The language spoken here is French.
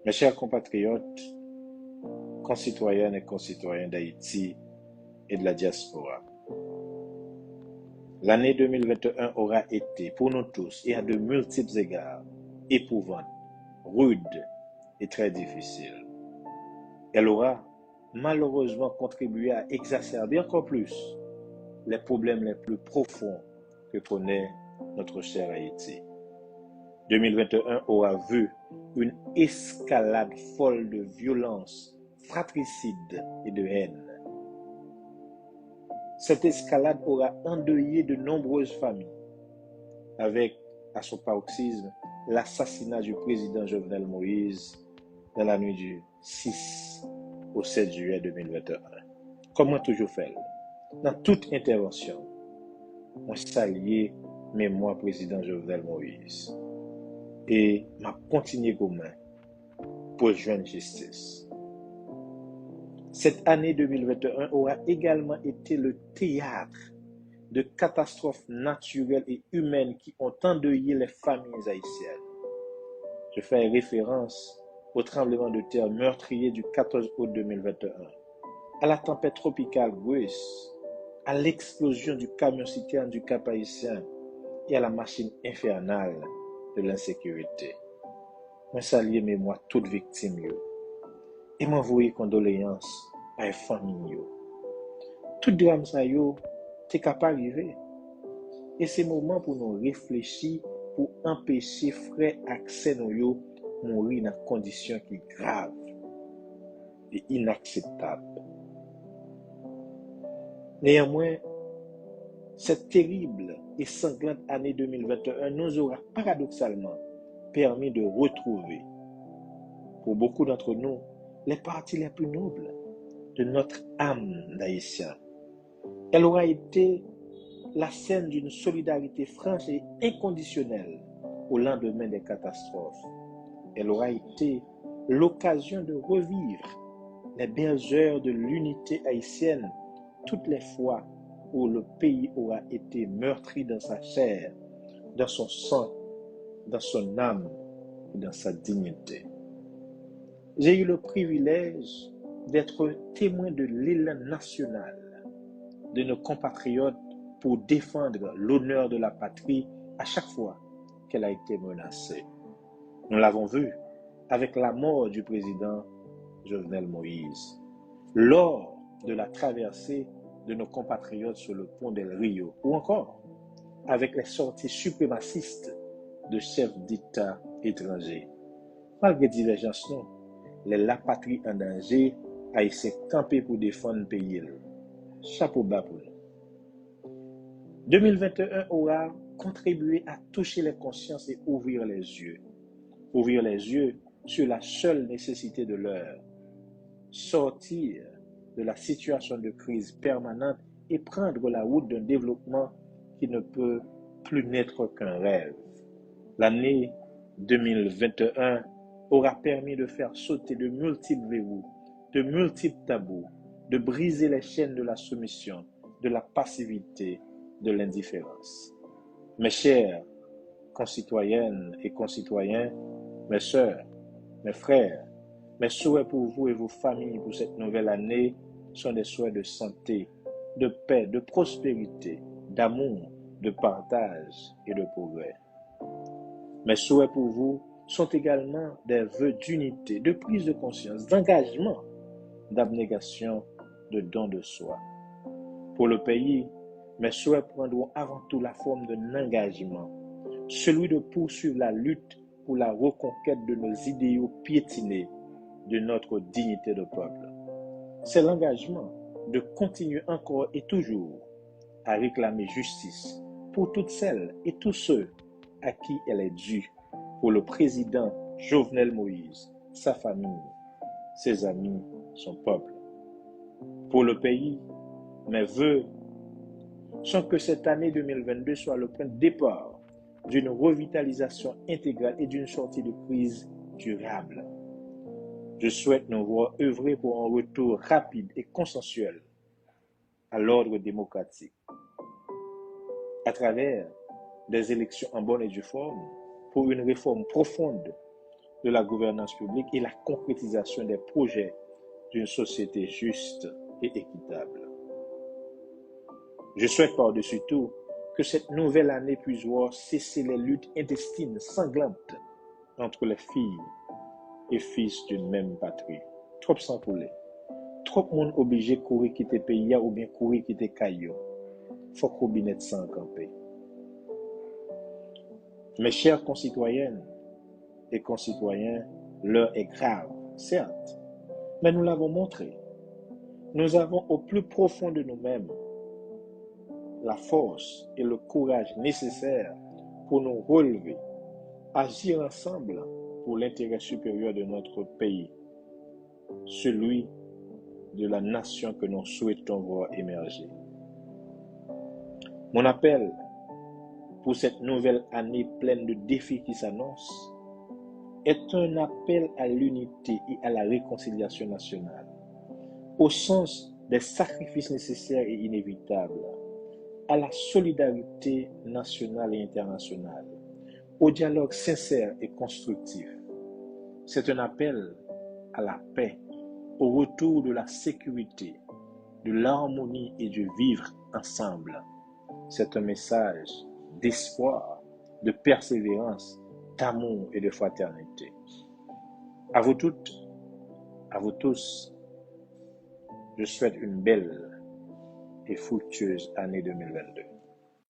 Mes chers compatriotes, concitoyennes et concitoyens d'Haïti et de la diaspora, l'année 2021 aura été, pour nous tous et à de multiples égards, éprouvante, rude et très difficile. Elle aura malheureusement contribué à exacerber encore plus les problèmes les plus profonds que connaît notre cher Haïti. 2021 aura vu une escalade folle de violence, fratricide et de haine. Cette escalade aura endeuillé de nombreuses familles, avec, à son paroxysme, l'assassinat du président Jovenel Moïse dans la nuit du 6 au 7 juillet 2021. Comme moi toujours fait, dans toute intervention, on salue mémoire président Jovenel Moïse et m'a continué comme pour joindre justice. Cette année 2021 aura également été le théâtre de catastrophes naturelles et humaines qui ont endeuillé les familles haïtiennes. Je fais référence au tremblement de terre meurtrier du 14 août 2021, à la tempête tropicale Grace, à l'explosion du camion-citerne du Cap-Haïtien et à la machine infernale de l'insécurité. Je salue mémoire toutes victimes et m'envoie condoléances à les familles. Tout drame ça yo, t'es capable d'arriver. Et c'est le moment pour nous réfléchir pour empêcher frère accès nous yo mourir dans conditions qui graves et inacceptables. Néanmoins, cette terrible et sanglante année 2021 nous aura paradoxalement permis de retrouver, pour beaucoup d'entre nous, les parties les plus nobles de notre âme d'Haïtien. Elle aura été la scène d'une solidarité franche et inconditionnelle au lendemain des catastrophes. Elle aura été l'occasion de revivre les belles heures de l'unité haïtienne toutes les fois où le pays aura été meurtri dans sa chair, dans son sang, dans son âme et dans sa dignité. J'ai eu le privilège d'être témoin de l'élan national de nos compatriotes pour défendre l'honneur de la patrie à chaque fois qu'elle a été menacée. Nous l'avons vu avec la mort du président Jovenel Moïse, lors de la traversée de nos compatriotes sur le pont del Rio, ou encore avec les sorties suprémacistes de chefs d'État étrangers. Malgré divergences, la patrie en danger a essayé de camper pour défendre le pays. Chapeau bas pour nous. 2021 aura contribué à toucher les consciences et ouvrir les yeux. Ouvrir les yeux sur la seule nécessité de l'heure. Sortir de la situation de crise permanente et prendre la route d'un développement qui ne peut plus n'être qu'un rêve. L'année 2021 aura permis de faire sauter de multiples verrous, de multiples tabous, de briser les chaînes de la soumission, de la passivité, de l'indifférence. Mes chers concitoyennes et concitoyens, mes sœurs, mes frères, mes souhaits pour vous et vos familles pour cette nouvelle année sont des souhaits de santé, de paix, de prospérité, d'amour, de partage et de progrès. Mes souhaits pour vous sont également des vœux d'unité, de prise de conscience, d'engagement, d'abnégation, de don de soi. Pour le pays, mes souhaits prendront avant tout la forme d'un engagement, celui de poursuivre la lutte pour la reconquête de nos idéaux piétinés, de notre dignité de peuple. C'est l'engagement de continuer encore et toujours à réclamer justice pour toutes celles et tous ceux à qui elle est due, pour le président Jovenel Moïse, sa famille, ses amis, son peuple. Pour le pays, mes vœux sont que cette année 2022 soit le point de départ d'une revitalisation intégrale et d'une sortie de crise durable. Je souhaite nous voir œuvrer pour un retour rapide et consensuel à l'ordre démocratique, à travers des élections en bonne et due forme, pour une réforme profonde de la gouvernance publique et la concrétisation des projets d'une société juste et équitable. Je souhaite par-dessus tout que cette nouvelle année puisse voir cesser les luttes intestines sanglantes entre les filles et fils d'une même patrie. Trop sans poulet. Trop de monde obligé de courir quitter le pays ou bien courir quitter Caillou. Faut qu'on binette sans camper. Mes chères concitoyennes et concitoyens, l'heure est grave, certes, mais nous l'avons montré. Nous avons au plus profond de nous-mêmes la force et le courage nécessaires pour nous relever, agir ensemble pour l'intérêt supérieur de notre pays, celui de la nation que nous souhaitons voir émerger. Mon appel pour cette nouvelle année pleine de défis qui s'annoncent est un appel à l'unité et à la réconciliation nationale, au sens des sacrifices nécessaires et inévitables, à la solidarité nationale et internationale, au dialogue sincère et constructif. C'est un appel à la paix, au retour de la sécurité, de l'harmonie et du vivre ensemble. C'est un message d'espoir, de persévérance, d'amour et de fraternité. À vous toutes, à vous tous, je souhaite une belle et fructueuse année 2022.